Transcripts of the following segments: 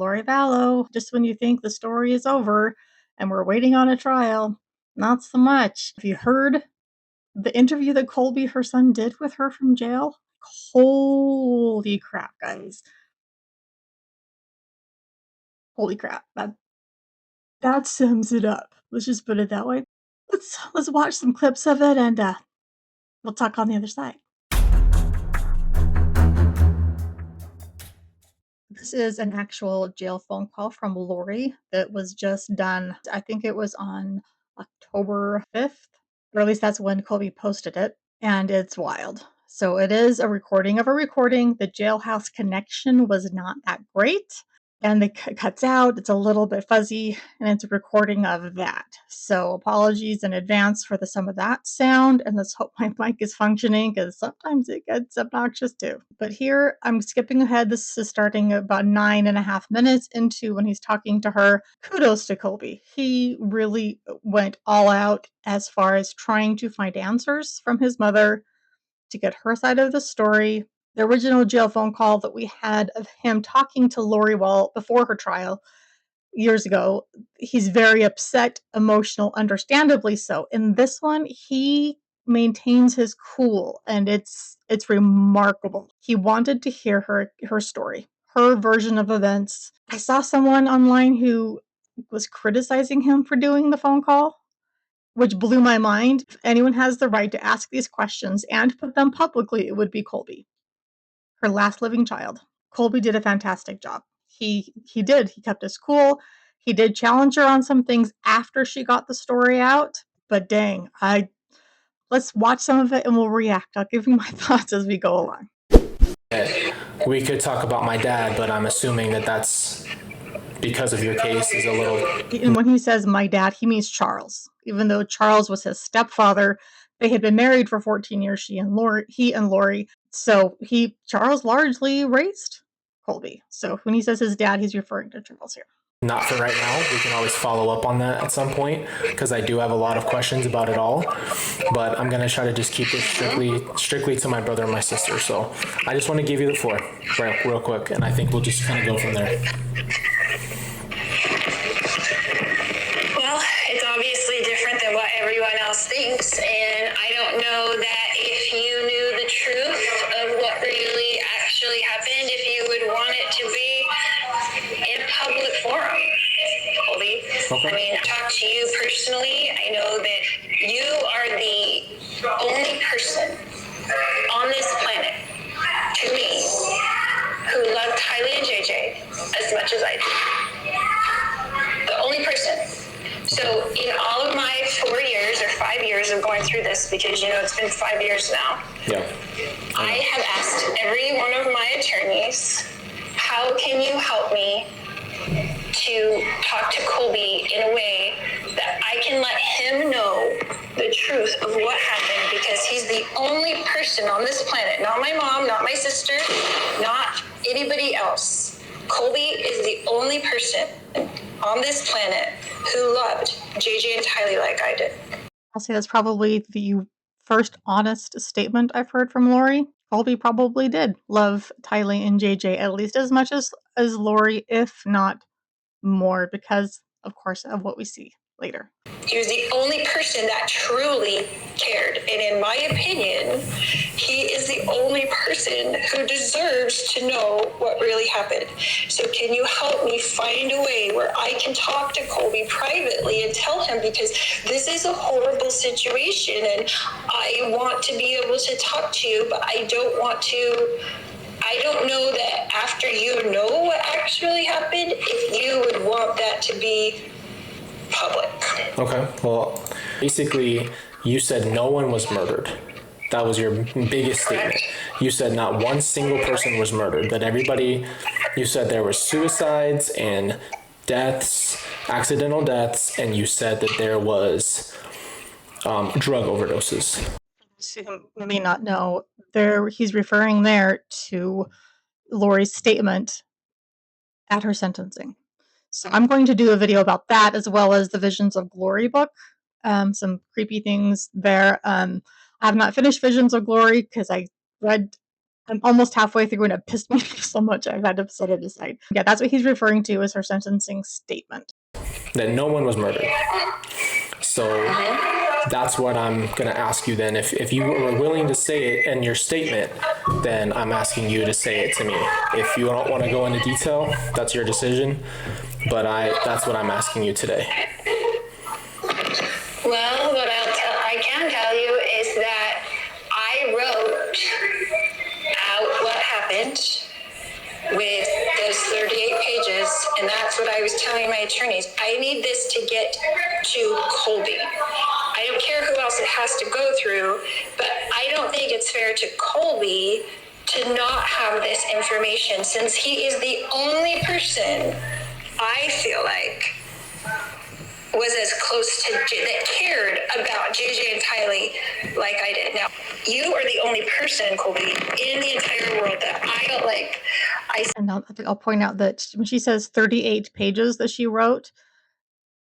Lori Vallow, just when you think the story is over and we're waiting on a trial, not so much. Have you heard the interview that Colby, her son, did with her from jail? Holy crap, guys. Holy crap. That sums it up. Let's just put it that way. Let's watch some clips of it and we'll talk on the other side. This is an actual jail phone call from Lori that was just done. I think it was on October 5th, or at least that's when Colby posted it, and it's wild. So it is a recording of a recording. The jailhouse connection was not that great, and it cuts out. It's a little bit fuzzy, and it's a recording of that. So apologies in advance for some of that sound, and let's hope my mic is functioning because sometimes it gets obnoxious too. But here I'm skipping ahead. This is starting about 9.5 minutes into when he's talking to her. Kudos to Colby. He really went all out as far as trying to find answers from his mother to get her side of the story. The original jail phone call that we had of him talking to Lori before her trial years ago, he's very upset, emotional, understandably so. In this one, he maintains his cool, and it's remarkable. He wanted to hear her story, her version of events. I saw someone online who was criticizing him for doing the phone call, which blew my mind. If anyone has the right to ask these questions and put them publicly, it would be Colby, her last living child. Colby did a fantastic job. He did. He kept his cool. He did challenge her on some things after she got the story out, but dang, let's watch some of it and we'll react. I'll give you my thoughts as we go along. We could talk about my dad, but I'm assuming that that's because of your case is a little... And when he says my dad, he means Charles. Even though Charles was his stepfather, they had been married for 14 years, he and Lori. So Charles largely raised Colby. So when he says his dad, he's referring to Charles here. Not for right now. We can always follow up on that at some point because I do have a lot of questions about it all. But I'm going to try to just keep it strictly to my brother and my sister. So I just want to give you the floor real quick, and I think we'll just kind of go from there. Well, it's obviously different than what everyone else thinks, and I don't know that if you knew the truth of what really actually happened, if you would want it to be in a public forum, Colby. Okay. I mean, I talk to you personally. I know that you are the only person on this planet, to me, who loved Kylie and JJ as much as I do. The only person. So in all of my 4 years or 5 years of going through this, because, it's been 5 years now, yeah, I have asked every one of my attorneys, how can you help me to talk to Colby in a way that I can let him know the truth of what happened, because he's the only person on this planet, not my mom, not my sister, not anybody else. Colby is the only person on this planet who loved JJ and Kylie like I did. I'll say that's probably the first honest statement I've heard from Lori. Colby probably did love Kylie and JJ at least as much as Lori, if not more, because, of course, of what we see later. He was the only person that truly cared. And in my opinion, he is the only person who deserves to know what really happened. So can you help me find a way where I can talk to Colby privately and tell him, because this is a horrible situation and I want to be able to talk to you, but I don't know that after you know what actually happened, if you would want that to be public. Okay. Well, basically, you said no one was murdered. That was your biggest statement. You said not one single person was murdered. That you said there were suicides and deaths, accidental deaths, and you said that there was drug overdoses. Who may not know, he's referring there to Lori's statement at her sentencing. So I'm going to do a video about that, as well as the Visions of Glory book. Some creepy things there. I have not finished Visions of Glory because I read I'm almost halfway through and it pissed me off so much I've had to set it aside. Yeah, that's what he's referring to as her sentencing statement. That no one was murdered. So that's what I'm going to ask you then. If you were willing to say it in your statement, then I'm asking you to say it to me. If you don't want to go into detail, that's your decision. But that's what I'm asking you today. Well, what I can tell you is that I wrote out what happened with those 38 pages, and that's what I was telling my attorneys. I need this to get to Colby. I don't care who else it has to go through, but I don't think it's fair to Colby to not have this information, since he is the only person I feel like was as close to that cared about JJ and Kylie like I did. Now, you are the only person, Colby, in the entire world that I felt like And I'll point out that when she says 38 pages that she wrote,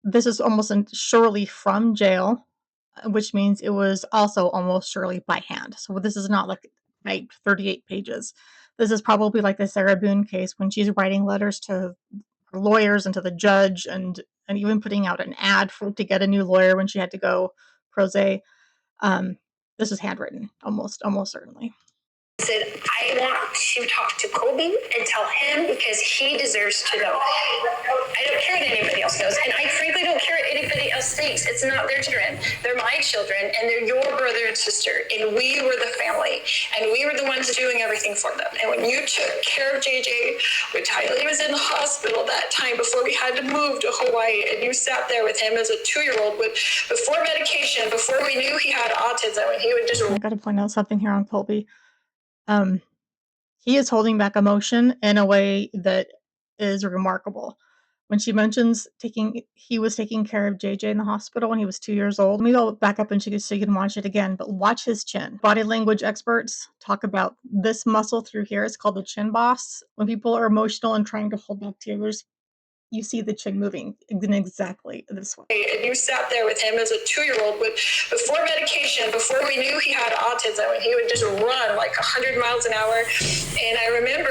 this is almost surely from jail, which means it was also almost surely by hand. So this is not like 38 pages. This is probably like the Sarah Boone case when she's writing letters to her lawyers and to the judge, and even putting out an ad to get a new lawyer when she had to go pro se. This is handwritten, almost certainly. said, I want to talk to Colby and tell him because he deserves to know. I don't care what anybody else knows, and I frankly don't care what anybody else thinks. It's not their children. They're my children, and they're your brother and sister, and we were the family, and we were the ones doing everything for them. And when you took care of JJ, when Kylie was in the hospital that time before we had to move to Hawaii, and you sat there with him as a 2-year-old before medication, before we knew he had autism, and he would just... I got to point out something here on Colby. He is holding back emotion in a way that is remarkable. When she mentions he was taking care of JJ in the hospital when he was 2 years old. Maybe I'll back up and so you can watch it again, but watch his chin. Body language experts talk about this muscle through here. It's called the chin boss. When people are emotional and trying to hold back tears, you see the chin moving in exactly this way. And you sat there with him as a 2-year-old before medication, before we knew he had autism, and he would just run like 100 miles an hour. And I remember...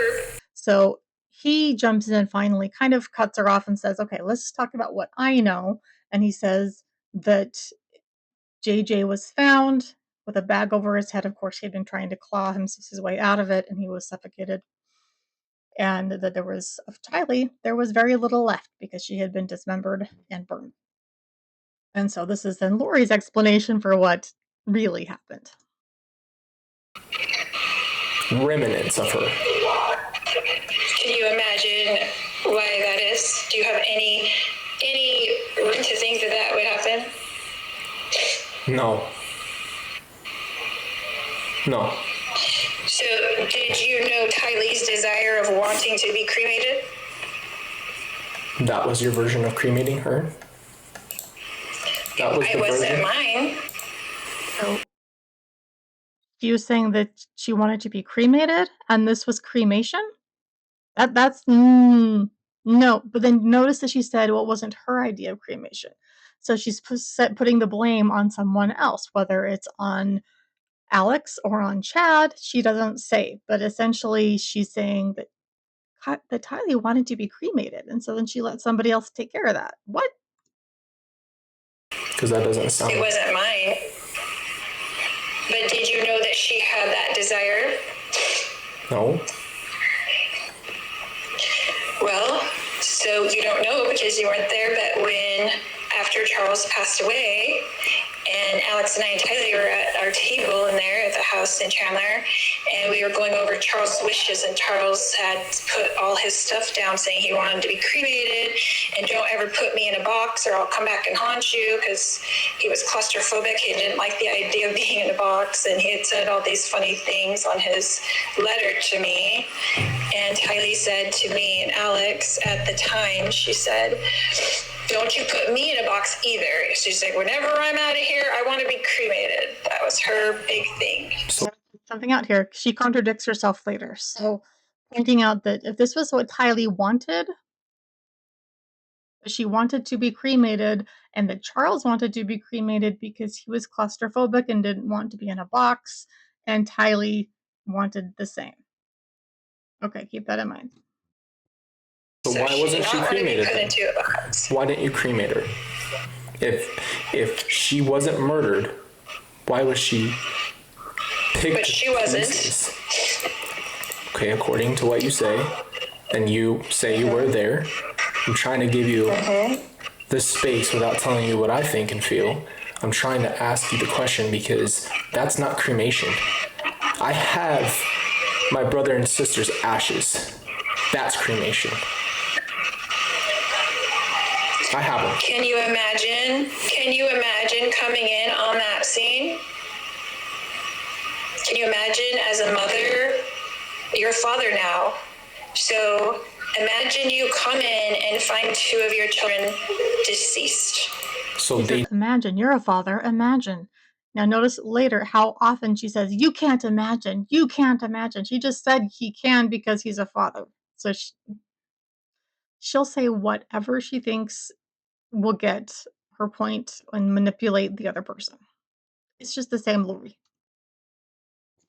So he jumps in and finally kind of cuts her off and says, okay, let's talk about what I know. And he says that JJ was found with a bag over his head. Of course, he had been trying to claw his way out of it, and he was suffocated. And that of Kylie, there was very little left because she had been dismembered and burned. And so this is then Lori's explanation for what really happened. Remnants of her. Can you imagine why that is? Do you have any reason to think that would happen? No. So, did you know Kylie's desire of wanting to be cremated? That was your version of cremating her? That was the It wasn't version? mine. So she was saying that she wanted to be cremated, and this was cremation? That's no. But then notice that she said, well, it wasn't her idea of cremation. So she's putting the blame on someone else, whether it's on Alex or on Chad. She doesn't say, but essentially she's saying that Kylie wanted to be cremated, and so then she let somebody else take care of that. What? Because that doesn't sound... It wasn't mine. But did you know that she had that desire? No. Well, so you don't know because you weren't there, but after Charles passed away, and Alex and I and Kylie were at our table in there at the house in Chandler, and we were going over Charles' wishes, and Charles had put all his stuff down saying he wanted to be cremated, and don't ever put me in a box or I'll come back and haunt you, because he was claustrophobic. He didn't like the idea of being in a box, and he had said all these funny things on his letter to me. And Kylie said to me and Alex at the time, she said, don't you put me in a box either. She's like, whenever I'm out of here, I want to be cremated. That was her big thing. Something out here. She contradicts herself later. So pointing out that if this was what Kylie wanted, she wanted to be cremated, and that Charles wanted to be cremated because he was claustrophobic and didn't want to be in a box, and Kylie wanted the same. Okay, keep that in mind. But why wasn't she cremated then? Why didn't you cremate her? If she wasn't murdered, why was she picked? But she wasn't. Pieces? Okay, according to what you say, and you say you were there, I'm trying to give you the space without telling you what I think and feel. I'm trying to ask you the question because that's not cremation. I have my brother and sister's ashes. That's cremation. I have them. Can you imagine coming in on that scene? Can you imagine as a mother, you're a father now, so imagine you come in and find 2 of your children deceased. So imagine, you're a father, imagine. Now notice later how often she says, you can't imagine, you can't imagine. She just said he can because he's a father. So she'll say whatever she thinks will get her point and manipulate the other person. It's just the same Lori.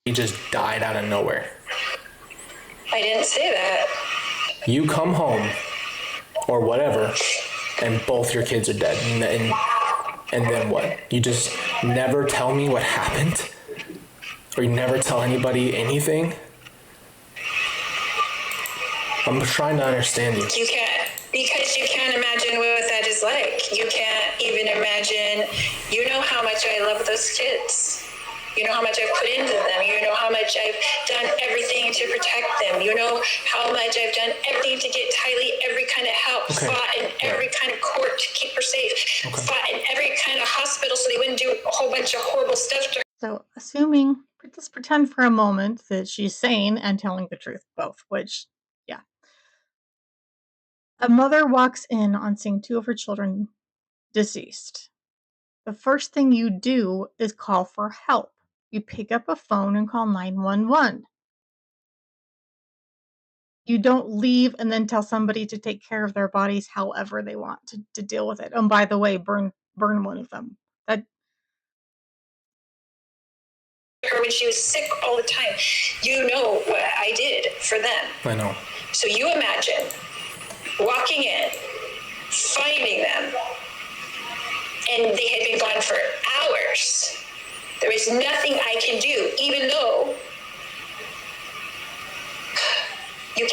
he just died out of nowhere. I didn't say that. You come home or whatever, and both your kids are dead. And then what? You just never tell me what happened? Or you never tell anybody anything? I'm trying to understand you. You can't, because you can't imagine what that is like. You can't even imagine, you know how much I love those kids. You know how much I've put into them. You know how much I've done everything to protect them. You know how much I've done everything to get Kylie every kind of help, fought in every kind of court to keep her safe, fought in every kind of hospital so they wouldn't do a whole bunch of horrible stuff to her. So assuming, let's pretend for a moment that she's sane and telling the truth, both, which, yeah. A mother walks in on seeing 2 of her children deceased. The first thing you do is call for help. You pick up a phone and call 911. You don't leave and then tell somebody to take care of their bodies however they want to deal with it. And by the way, burn one of them. That her when she was sick all the time. You know what I did for them. I know. So you imagine walking in, finding them, and they had been gone for hours. There is nothing I can do, even though you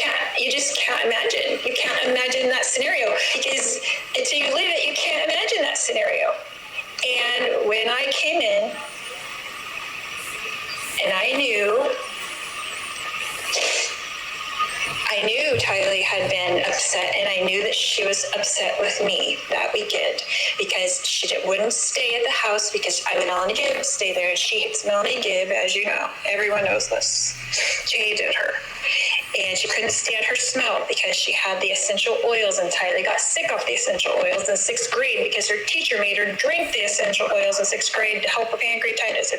just can't imagine. You can't imagine that scenario because until you live it, you can't imagine that scenario. And when I came in and I knew Kylie had been upset, and I knew that she was upset with me that weekend because she wouldn't stay at the house because Melanie Gibb would stay there, and she hates Melanie Gibb, as you know. Everyone knows this. She hated her. And she couldn't stand her smell because she had the essential oils, and Kylie got sick off the essential oils in 6th grade because her teacher made her drink the essential oils in 6th grade to help her pancreatitis.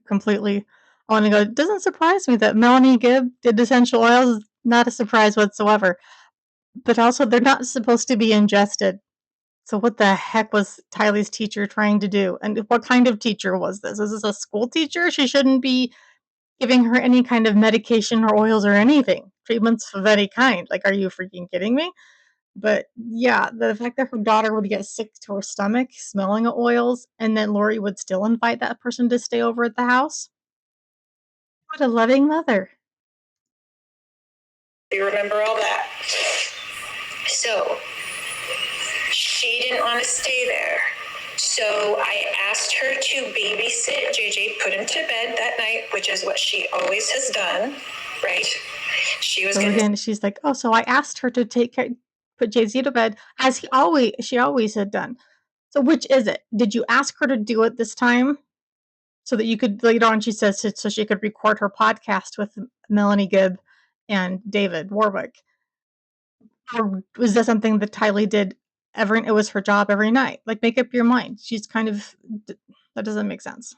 Completely. I want to go, it doesn't surprise me that Melanie Gibb did essential oils. Not a surprise whatsoever. But also, they're not supposed to be ingested. So what the heck was Tylee's teacher trying to do? And what kind of teacher was this? Is this a school teacher? She shouldn't be giving her any kind of medication or oils or anything. Treatments of any kind. Like, are you freaking kidding me? But yeah, the fact that her daughter would get sick to her stomach smelling of oils, and then Lori would still invite that person to stay over at the house. What a loving mother. You remember all that. So she didn't want to stay there. So I asked her to babysit JJ, put him to bed that night, which is what she always has done, right? She was again, she's like, oh, so I asked her to put JayZ to bed, as she always had done. So which is it? Did you ask her to do it this time? So that you could, later on, she says, so she could record her podcast with Melanie Gibb and David Warwick. Or was that something that Tylee did it was her job every night? Like, make up your mind. She's kind of, that doesn't make sense.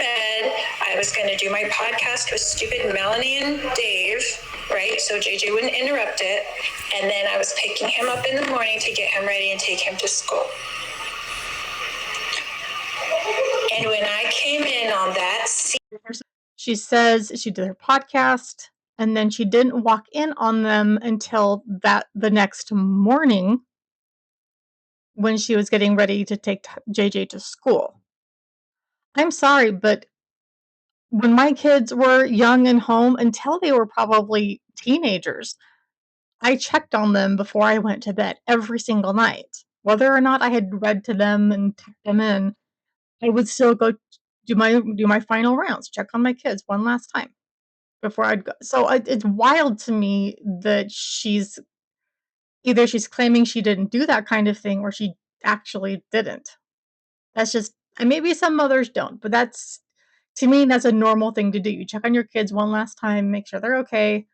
I was going to do my podcast with stupid Melanie and Dave, right? So JJ wouldn't interrupt it. And then I was picking him up in the morning to get him ready and take him to school. And when I came in on that scene, She says she did her podcast, and then she didn't walk in on them until the next morning when she was getting ready to take JJ to school. I'm sorry, but when my kids were young and home, until they were probably teenagers, I checked on them before I went to bed every single night. Whether or not I had read to them and tucked them in, I would still go do my final rounds, check on my kids one last time before I'd go. So it's wild to me that she's claiming she didn't do that kind of thing, or she actually didn't. That's just, and maybe some mothers don't, but that's, to me, that's a normal thing to do. You check on your kids one last time, make sure they're okay,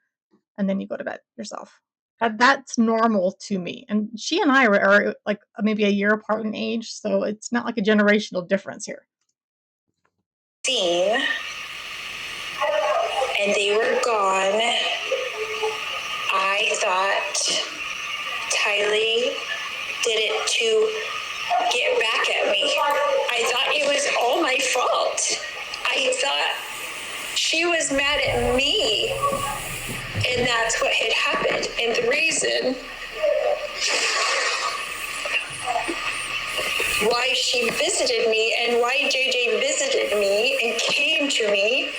and then you go to bed yourself. That's normal to me. And she and I are like maybe a year apart in age, so it's not like a generational difference here. Scene, and they were gone. I thought Kylie did it to get back at me. I thought it was all my fault. I thought she was mad at me, and that's what had happened. And the reason why she visited me and why JJ visited me and came to me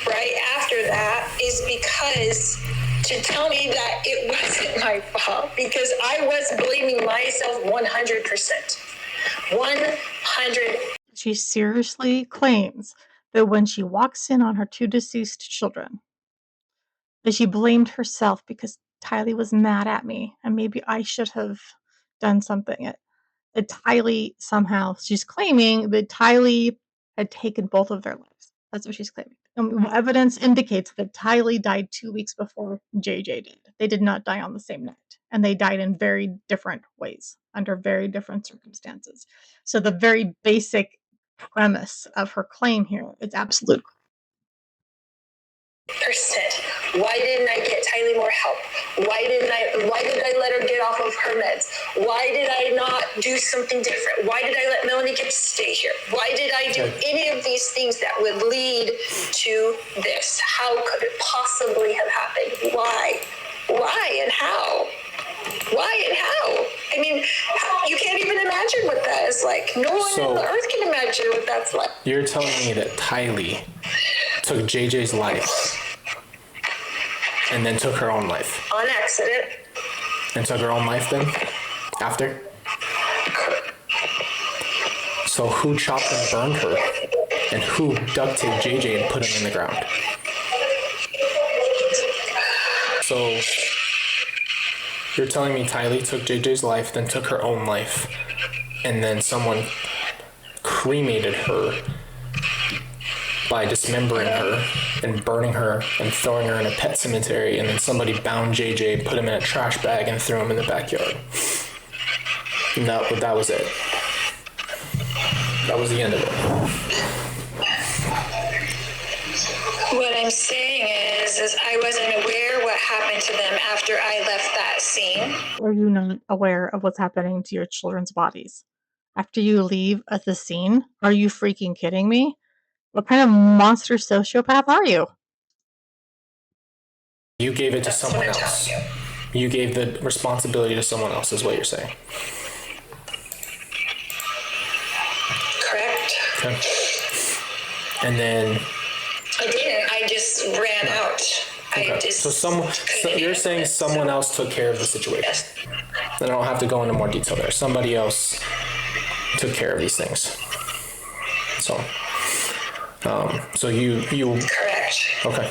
right after that is because to tell me that it wasn't my fault, because I was blaming myself 100%. 100. She seriously claims that when she walks in on her two deceased children, that she blamed herself because Kylie was mad at me and maybe I should have done something. That Kylie somehow, she's claiming that Kylie had taken both of their lives. That's what she's claiming. Evidence indicates that Kylie died 2 weeks before JJ did. They did not die on the same night, and they died in very different ways, under very different circumstances. So the very basic premise of her claim here is absolute. Why didn't I get Kylie more help? Why did I let her get off of her meds? Why did I not do something different? Why did I let Melanie get to stay here? Why did I do any of these things that would lead to this? How could it possibly have happened? Why and how? Why and how? I mean, you can't even imagine what that is like. No one on the earth can imagine what that's like. You're telling me that Kylie took JJ's life and then took her own life. On accident. And took her own life then? After? So who chopped and burned her? And who duct taped JJ and put him in the ground? So you're telling me Kylie took JJ's life, then took her own life, and then someone cremated her by dismembering her and burning her and throwing her in a pet cemetery, and then somebody bound JJ, put him in a trash bag, and threw him in the backyard. And that was it. That was the end of it. What I'm saying is I wasn't aware what happened to them after I left that scene. Are you not aware of what's happening to your children's bodies after you leave at the scene? Are you freaking kidding me? What kind of monster sociopath are you? You gave it to someone else. You gave the responsibility to someone else, is what you're saying. Correct. Okay. And then I didn't. I just ran out. okay. So you're saying someone else took care of the situation. Yes. Then I don't have to go into more detail there. Somebody else took care of these things. So you correct. Okay.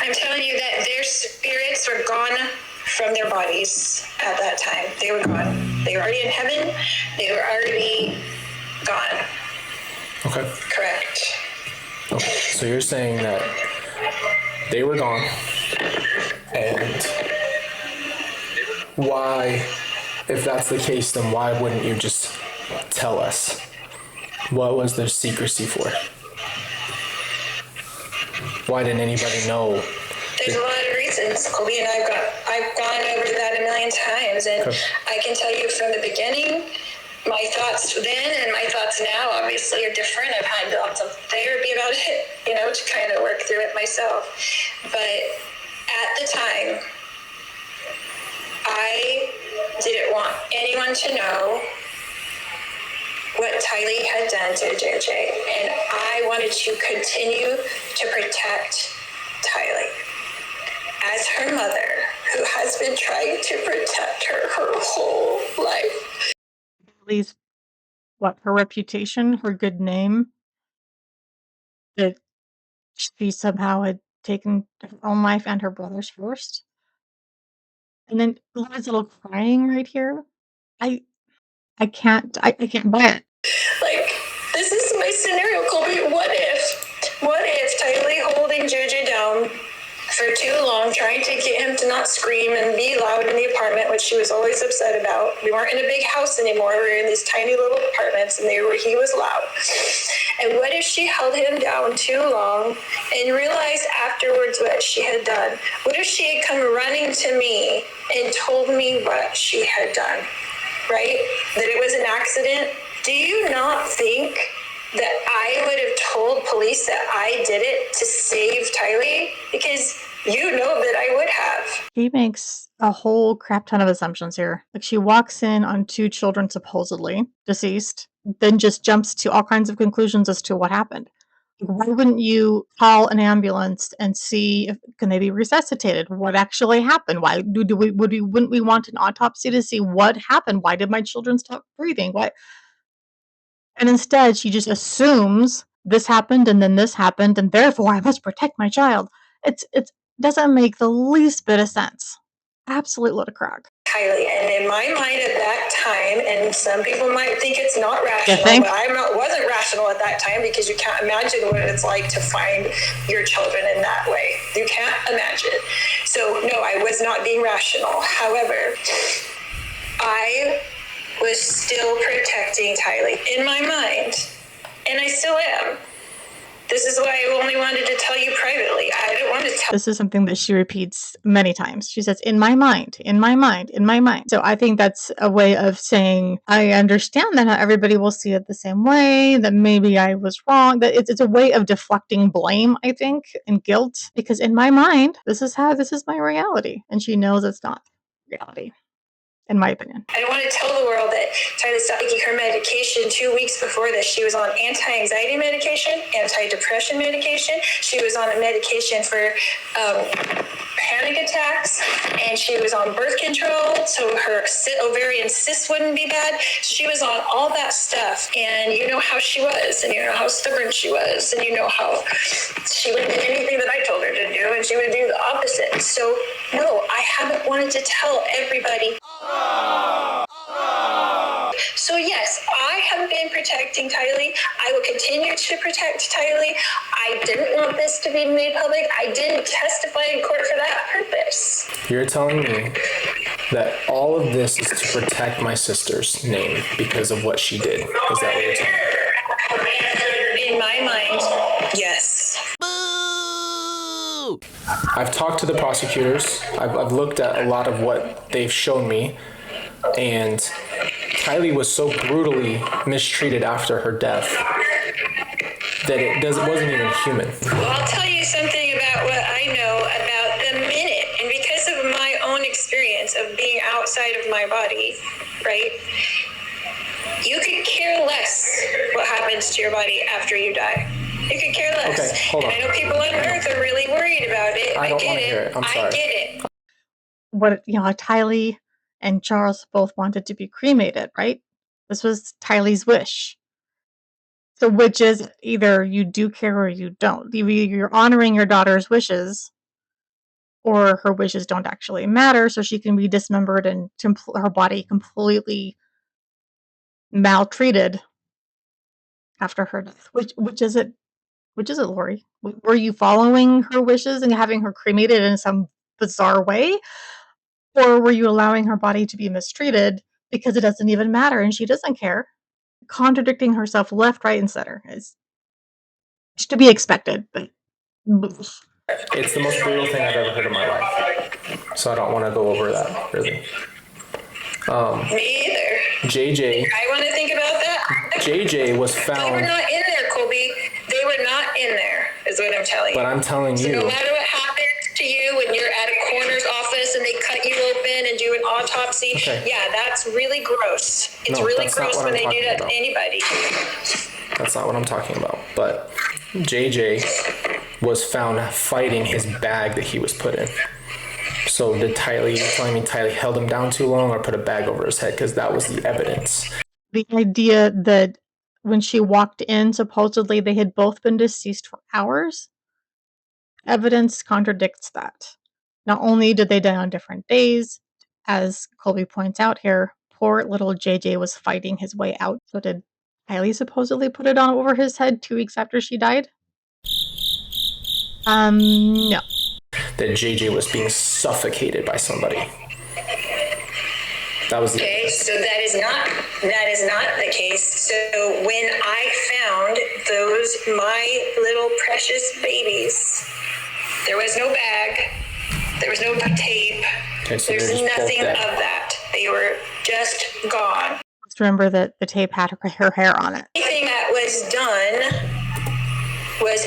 I'm telling you that their spirits were gone from their bodies at that time. They were gone. They were already in heaven. They were already gone. Okay. Correct. Okay. So you're saying that they were gone, and why, if that's the case, then why wouldn't you just tell us? What was the secrecy for? Why didn't anybody know? There's a lot of reasons. Colby and I've gone over that a million times, and okay. I can tell you from the beginning my thoughts then and my thoughts now obviously are different. I've had lots of therapy about it, to kind of work through it myself. But at the time, I didn't want anyone to know what Kylie had done to JJ, and I wanted to continue to protect Kylie as her mother, who has been trying to protect her whole life. At least, her reputation, her good name, that she somehow had taken her own life and her brother's first. And then Laura's little crying right here. I can't buy it. Like, this is my scenario, Colby. What if Tylee holding JJ down for too long, trying to get him to not scream and be loud in the apartment, which she was always upset about. We weren't in a big house anymore. We were in these tiny little apartments, and he was loud. And what if she held him down too long and realized afterwards what she had done? What if she had come running to me and told me what she had done, right? That it was an accident? Do you not think that I would have told police that I did it to save Tylee? Because you know that I would have. She makes a whole crap ton of assumptions here. Like, she walks in on 2 children supposedly deceased, then just jumps to all kinds of conclusions as to what happened. Why wouldn't you call an ambulance and see if can they be resuscitated? What actually happened? Why wouldn't we want an autopsy to see what happened? Why did my children stop breathing? What? And instead, she just assumes this happened and then this happened, and therefore I must protect my child. It doesn't make the least bit of sense. Absolute load of crap. Kylie, and in my mind at that time, and some people might think it's not rational, but I wasn't rational at that time, because you can't imagine what it's like to find your children in that way. You can't imagine. So no, I was not being rational. However, I was still protecting Kylie in my mind, and I still am. This is why I only wanted to tell you privately. I didn't want to tell. This is something that she repeats many times. She says, in my mind, in my mind, in my mind. So I think that's a way of saying, I understand that not everybody will see it the same way, that maybe I was wrong, that it's a way of deflecting blame, I think, and guilt, because in my mind, this is my reality. And she knows it's not reality. In my opinion. I don't want to tell the world that Tyler stopped taking her medication 2 weeks before this. She was on anti-anxiety medication, anti-depression medication. She was on a medication for panic attacks, and she was on birth control so her ovarian cysts wouldn't be bad. She was on all that stuff, and you know how she was, and you know how stubborn she was, and you know how she would do anything that I told her to do, and she would do the opposite. So no, I haven't wanted to tell everybody. So yes, I have been protecting Kylie. I will continue to protect Kylie. I didn't want this to be made public. I didn't testify in court for that purpose. You're telling me that all of this is to protect my sister's name because of what she did. Is that what you're telling me? In my mind, yes. I've talked to the prosecutors. I've looked at a lot of what they've shown me, and Kylie was so brutally mistreated after her death that it wasn't even human. Well, I'll tell you something about what I know about the minute, and because of my own experience of being outside of my body, right? You could care less what happens to your body after you die. You could care less. Okay, hold on. And I know people on Earth are really worried about it. I don't want to hear it. I'm sorry. I get it. What, Tylee and Charles both wanted to be cremated, right? This was Tylee's wish. So which is either you do care or you don't. Either you're honoring your daughter's wishes, or her wishes don't actually matter, so she can be dismembered and her body completely maltreated after her death. Which is it? Which is it, Lori? Were you following her wishes and having her cremated in some bizarre way? Or were you allowing her body to be mistreated because it doesn't even matter and she doesn't care? Contradicting herself left, right, and center is to be expected, but it's the most brutal thing I've ever heard in my life. So I don't want to go over that, really. Me either. JJ. I want to think about that. JJ was They were found. not in there, Colby. They were not in there, is what I'm telling you. But I'm telling So you. no matter what happens to you when you're at a coroner's office and they cut you open and do an autopsy, Okay. yeah, that's really gross. It's No, really that's not gross what when I'm they do talking that about. to anybody. That's not what I'm talking about. But JJ was found fighting his bag that he was put in. So did Tylee, you're telling me Tylee held him down too long or put a bag over his head? Because that was the evidence. The idea that when she walked in, supposedly they had both been deceased for hours, evidence contradicts that. Not only did they die on different days, as Colby points out here, poor little JJ was fighting his way out. So did Kylie supposedly put it on over his head 2 weeks after she died? No. That JJ was being suffocated by somebody. That was the Okay, so that is not the case. So when I found those my little precious babies, there was no bag, there was no tape, Okay, so there's they're just both nothing of dead. that. They were just gone. Just remember that the tape had her hair on it. Anything that was done was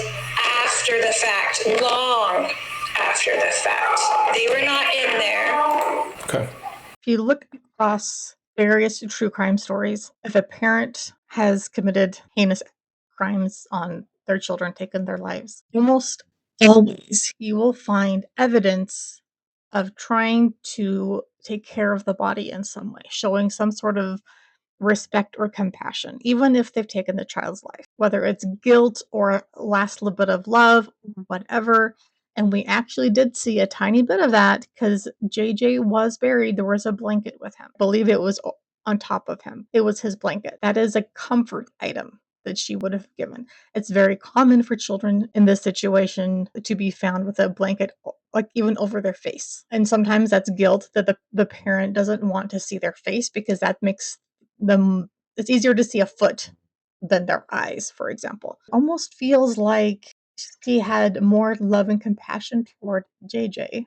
after the fact, long after the fact. They were not in there. Okay. If you look across various true crime stories, if a parent has committed heinous crimes on their children, taken their lives, almost always you will find evidence of trying to take care of the body in some way, showing some sort of respect or compassion, even if they've taken the child's life, whether it's guilt or last little bit of love, whatever. And we actually did see a tiny bit of that because JJ was buried. There was a blanket with him. I believe it was on top of him. It was his blanket. That is a comfort item that she would have given. It's very common for children in this situation to be found with a blanket like even over their face. And sometimes that's guilt that the parent doesn't want to see their face because that makes them, it's easier to see a foot than their eyes, for example. Almost feels like she had more love and compassion toward JJ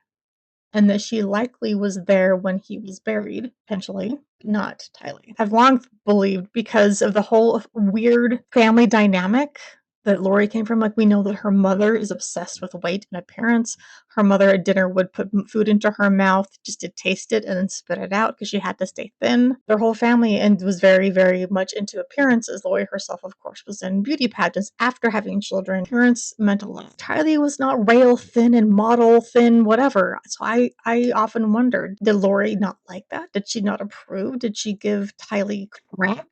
and that she likely was there when he was buried, potentially, not Tylee. I've long believed because of the whole weird family dynamic that Lori came from. Like, we know that her mother is obsessed with weight and appearance. Her mother at dinner would put food into her mouth just to taste it and then spit it out because she had to stay thin. Their whole family and was very, very much into appearances. Lori herself, of course, was in beauty pageants after having children. Appearance meant a lot. Tylee was not rail thin and model thin, whatever. So I often wondered, did Lori not like that? Did she not approve? Did she give Tylee crap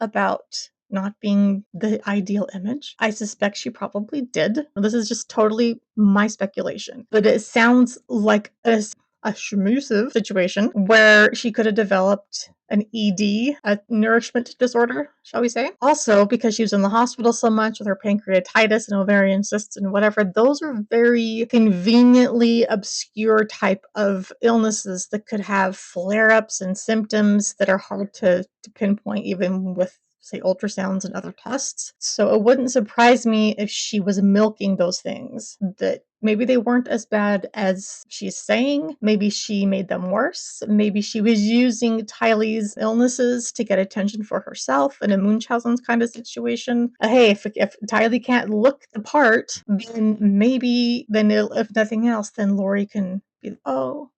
about not being the ideal image? I suspect she probably did. This is just totally my speculation, but it sounds like a shmoosive situation where she could have developed an ED, a nourishment disorder, shall we say. Also, because she was in the hospital so much with her pancreatitis and ovarian cysts and whatever, those are very conveniently obscure type of illnesses that could have flare-ups and symptoms that are hard to pinpoint even with, say, ultrasounds and other tests. So it wouldn't surprise me if she was milking those things, that maybe they weren't as bad as she's saying. Maybe she made them worse. Maybe she was using Tylee's illnesses to get attention for herself in a Munchausen's kind of situation. Hey, if Tylee can't look the part, then maybe, if nothing else, then Lori can be, oh,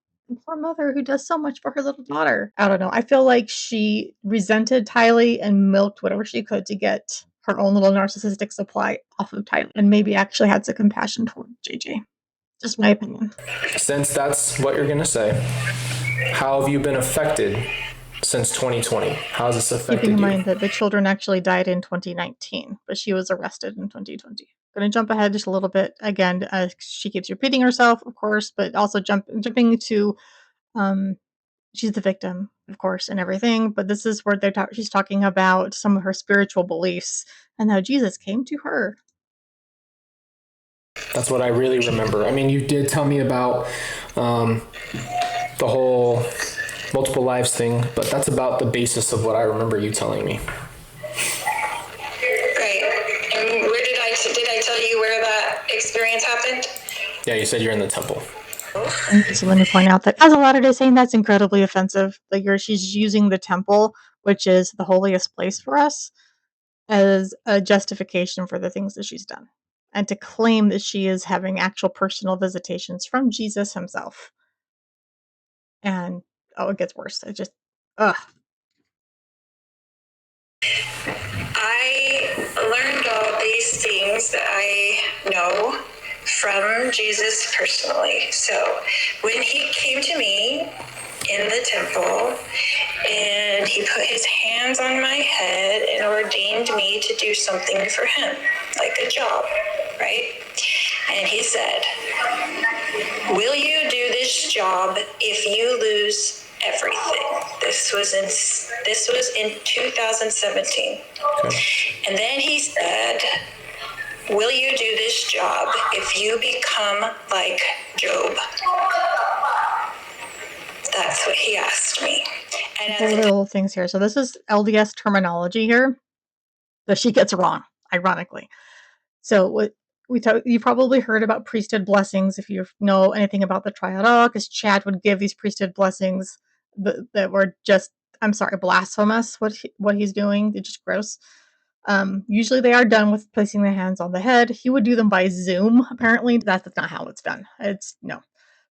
poor mother who does so much for her little daughter. I don't know. I feel like she resented Tylee and milked whatever she could to get her own little narcissistic supply off of Tylee, and maybe actually had some compassion toward JJ. Just my opinion. Since that's what you're going to say, how have you been affected since 2020? How has this affected Keeping in you? mind that the children actually died in 2019, but she was arrested in 2020. Going to jump ahead just a little bit. Again, she keeps repeating herself, of course, but also jumping to she's the victim, of course, and everything. But this is where she's talking about some of her spiritual beliefs and how Jesus came to her. That's what I really remember. I mean, you did tell me about the whole multiple lives thing, but that's about the basis of what I remember you telling me. Right. And where did I tell you where that experience happened? Yeah, you said you're in the temple. And just let me point out that as a Latter-day Saint, that's incredibly offensive. Like she's using the temple, which is the holiest place for us, as a justification for the things that she's done. And to claim that she is having actual personal visitations from Jesus himself. And it gets worse. It just ugh. I learned all these things that I know from Jesus personally. So when he came to me in the temple and he put his hands on my head and ordained me to do something for him, like a job, right? And he said, will you do this job if you lose everything? This was in 2017. Okay. And then he said, will you do this job if you become like Job? That's what he asked me. And little things here. So this is LDS terminology here that she gets wrong, ironically. So what you probably heard about priesthood blessings if you know anything about the triad all, because Chad would give these priesthood blessings that were just, I'm sorry, blasphemous. What he's doing, they're just gross. Usually they are done with placing the hands on the head. He would do them by Zoom. Apparently, that's not how it's done. It's no.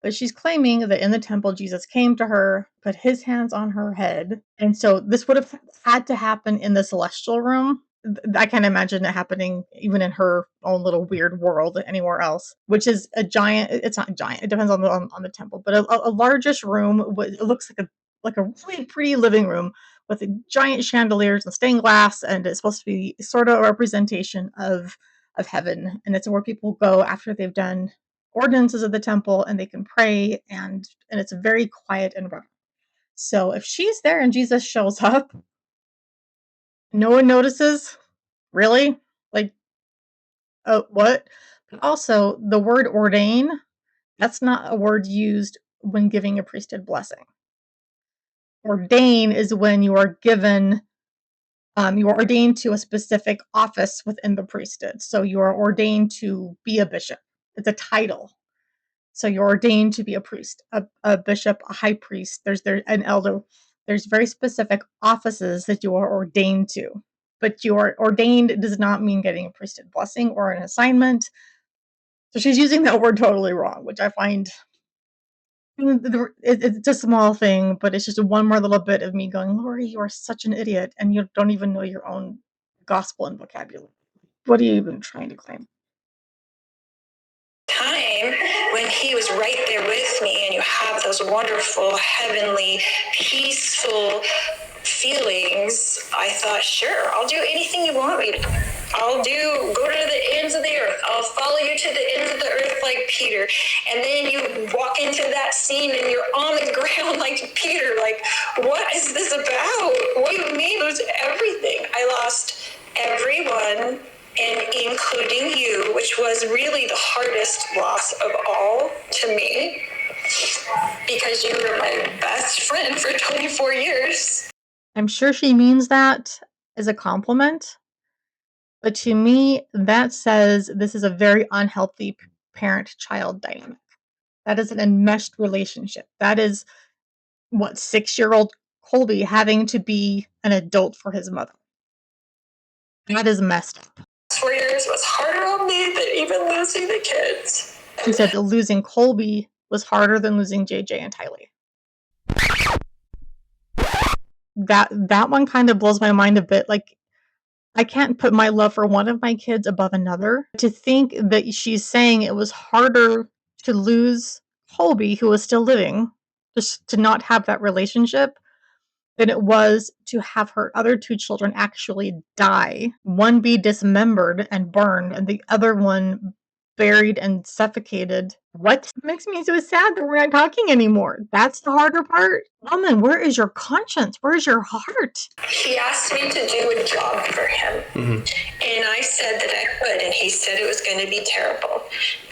But she's claiming that in the temple, Jesus came to her, put his hands on her head. And so this would have had to happen in the celestial room. I can't imagine it happening even in her own little weird world anywhere else, which is a giant. It's not giant. It depends on the temple, but a largish room. It looks like a really pretty living room with giant chandeliers and stained glass, and it's supposed to be sort of a representation of heaven. And it's where people go after they've done ordinances of the temple, and they can pray, and it's very quiet and reverent. So if she's there and Jesus shows up, no one notices. Really? Like, what? But also, the word ordain, that's not a word used when giving a priesthood blessing. Ordain is when you are given, you are ordained to a specific office within the priesthood. So you are ordained to be a bishop. It's a title. So you're ordained to be a priest, a bishop, a high priest. There's an elder. There's very specific offices that you are ordained to. But you are ordained does not mean getting a priesthood blessing or an assignment. So she's using that word totally wrong, which I find it's a small thing, but it's just one more little bit of me going, Lori, you are such an idiot, and you don't even know your own gospel and vocabulary. What are you even trying to claim? Time when he was right there with me, and you have those wonderful, heavenly, peaceful feelings, I thought, sure, I'll do anything you want me to. Go to the ends of the earth. I'll follow you to the ends of the earth like Peter. And then you walk into that scene and you're on the ground like Peter. Like, what is this about? What do you mean lose everything? I lost everyone, and including you, which was really the hardest loss of all to me, because you were my best friend for 24 years. I'm sure she means that as a compliment, but to me, that says this is a very unhealthy parent-child dynamic. That is an enmeshed relationship. That is what 6-year-old Colby having to be an adult for his mother. That is messed up. 4 years was harder on me than even losing the kids. She said that losing Colby was harder than losing JJ and Tylee. That one kind of blows my mind a bit. Like, I can't put my love for one of my kids above another. To think that she's saying it was harder to lose Colby, who was still living, just to not have that relationship, than it was to have her other 2 children actually die. One be dismembered and burned, and the other one buried and suffocated. What makes me so sad that we're not talking anymore? That's the harder part. Woman, where is your conscience? Where is your heart? He asked me to do a job for him, and I said that I would, and he said it was going to be terrible.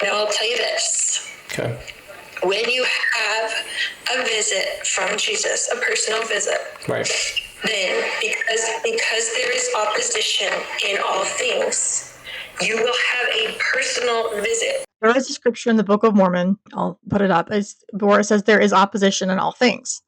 Now I'll tell you this. Okay. When you have a visit from Jesus, a personal visit, Right. then because there is opposition in all things, you will have a personal visit. There is a scripture in the Book of Mormon, I'll put it up, where it says there is opposition in all things.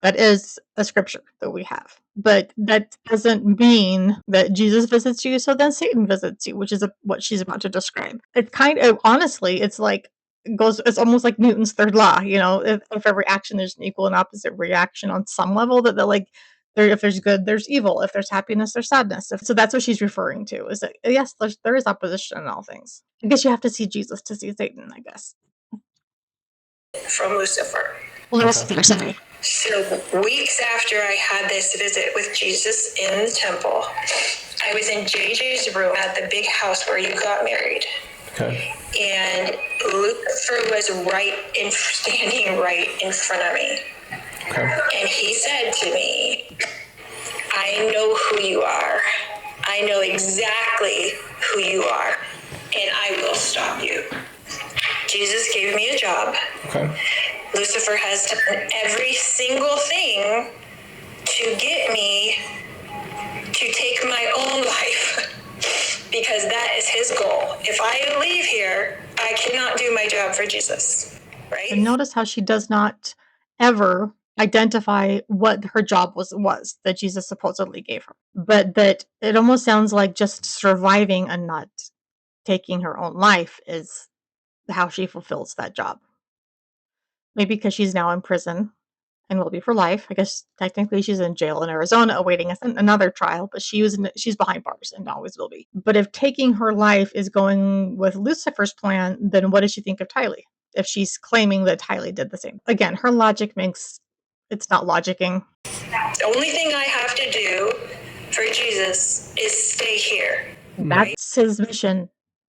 That is a scripture that we have. But that doesn't mean that Jesus visits you, so then Satan visits you, which is what she's about to describe. It's kind of, honestly, it's like, it's almost like Newton's third law, if every action there's an equal and opposite reaction on some level, that like, if there's good, there's evil. If there's happiness, there's sadness. So that's what she's referring to, is that, yes, there is opposition in all things. I guess you have to see Jesus to see Satan, I guess. From Lucifer. Well, okay. So weeks after I had this visit with Jesus in the temple, I was in JJ's room at the big house where you got married. Okay. And Lucifer was standing right in front of me. Okay. And he said to me, I know who you are. I know exactly who you are. And I will stop you. Jesus gave me a job. Okay. Lucifer has done every single thing to get me to take my own life, because that is his goal. If I leave here, I cannot do my job for Jesus, right? And notice how she does not ever identify what her job was that Jesus supposedly gave her. But that it almost sounds like just surviving and not taking her own life is how she fulfills that job. Maybe because she's now in prison and will be for life. I guess technically she's in jail in Arizona awaiting another trial, but she's behind bars and always will be. But if taking her life is going with Lucifer's plan, then what does she think of Tylee? If she's claiming that Tylee did the same. Again, her logic it's not logicking. The only thing I have to do for Jesus is stay here. That's his mission.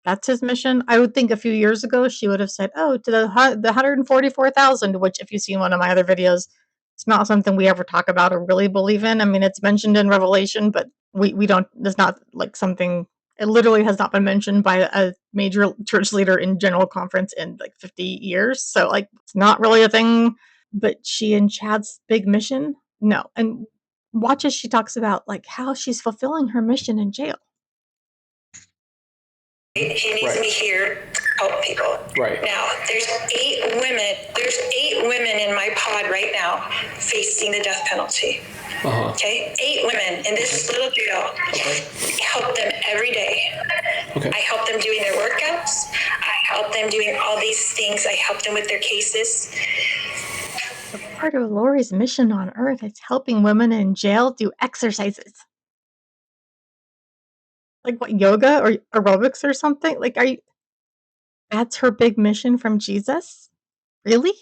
That's his mission. I would think a few years ago she would have said, "Oh, to the 144,000," which, if you've seen one of my other videos, it's not something we ever talk about or really believe in. I mean, it's mentioned in Revelation, but we don't. It's not like something. It literally has not been mentioned by a major church leader in general conference in like 50 years. So like, it's not really a thing. But she and Chad's big mission, no. And watch as she talks about like how she's fulfilling her mission in jail. He needs me here to help people. Right. Now, there's 8 women in my pod right now facing the death penalty. Uh-huh. Okay? 8 women in this little jail. Okay. I help them every day. Okay. I help them doing their workouts. I help them doing all these things. I help them with their cases. Part of Lori's mission on Earth is helping women in jail do exercises. Like what, yoga or aerobics or something? Like, that's her big mission from Jesus? Really?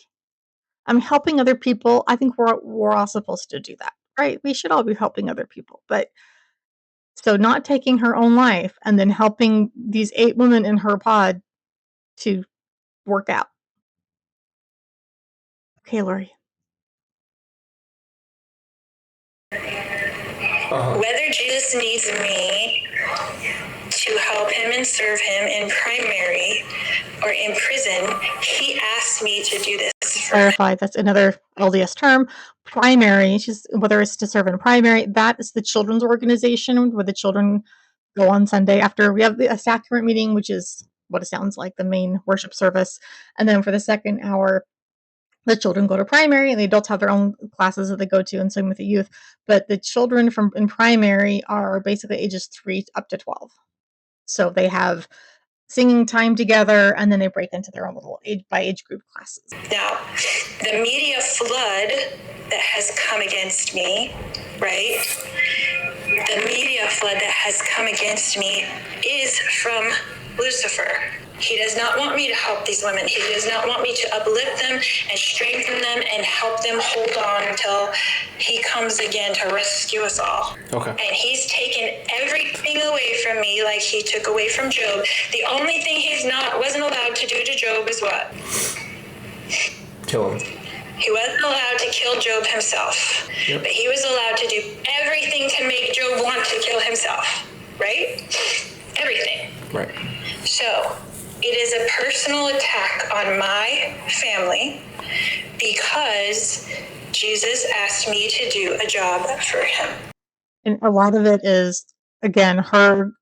I'm helping other people. I think we're all supposed to do that, right? We should all be helping other people. But so not taking her own life and then helping these 8 women in her pod to work out. Okay, Lori. Whether Jesus needs me to help him and serve him in primary or in prison, he asked me to do this. Clarify, that's another LDS term. Primary, whether it's to serve in primary, that is the children's organization where the children go on Sunday after we have a sacrament meeting, which is what it sounds like, the main worship service. And then for the second hour, the children go to primary, and the adults have their own classes that they go to, and same with the youth. But the children in primary are basically ages 3 up to 12. So they have singing time together, and then they break into their own little age group classes. Now, the media flood that has come against me, right? The media flood that has come against me is from Lucifer. He does not want me to help these women. He does not want me to uplift them and strengthen them and help them hold on until he comes again to rescue us all. Okay. And he's taken everything away from me like he took away from Job. The only thing wasn't allowed to do to Job is what? Kill him. He wasn't allowed to kill Job himself. Yep. But he was allowed to do everything to make Job want to kill himself. Right? Everything. Right. So, it is a personal attack on my family because Jesus asked me to do a job for him. And a lot of it is, again, her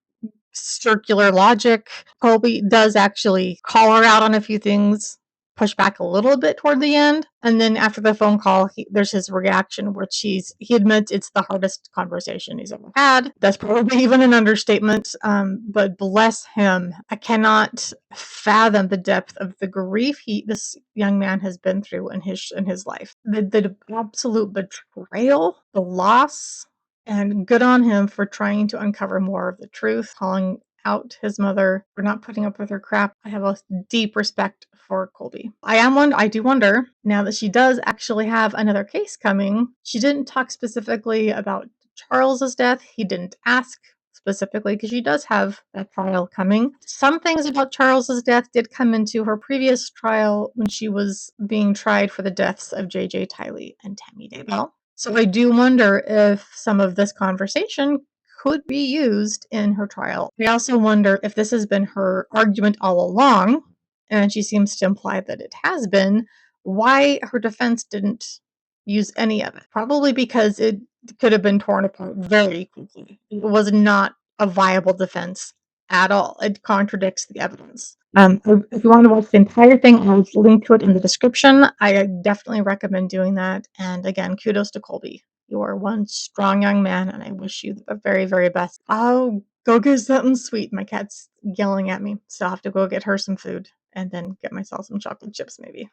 circular logic. Colby does actually call her out on a few things, push back a little bit toward the end, and then after the phone call, there's his reaction where he admits it's the hardest conversation he's ever had. That's probably even an understatement, but bless him. I cannot fathom the depth of the grief this young man has been through in his life. The absolute betrayal, the loss, and good on him for trying to uncover more of the truth, calling out his mother for not putting up with her crap. I have a deep respect for Colby. I do wonder, now that she does actually have another case coming, she didn't talk specifically about Charles's death. He didn't ask specifically because she does have a trial coming. Some things about Charles's death did come into her previous trial when she was being tried for the deaths of JJ, Tylee, and Tammy Daybell. So I do wonder if some of this conversation could be used in her trial. I also wonder if this has been her argument all along, and she seems to imply that it has been, why her defense didn't use any of it. Probably because it could have been torn apart very quickly. It was not a viable defense at all. It contradicts the evidence. If you want to watch the entire thing, I'll link to it in the description. I definitely recommend doing that. And again, kudos to Colby. You are one strong young man, and I wish you the very, very best. I'll go get something sweet. My cat's yelling at me, so I'll have to go get her some food and then get myself some chocolate chips, maybe.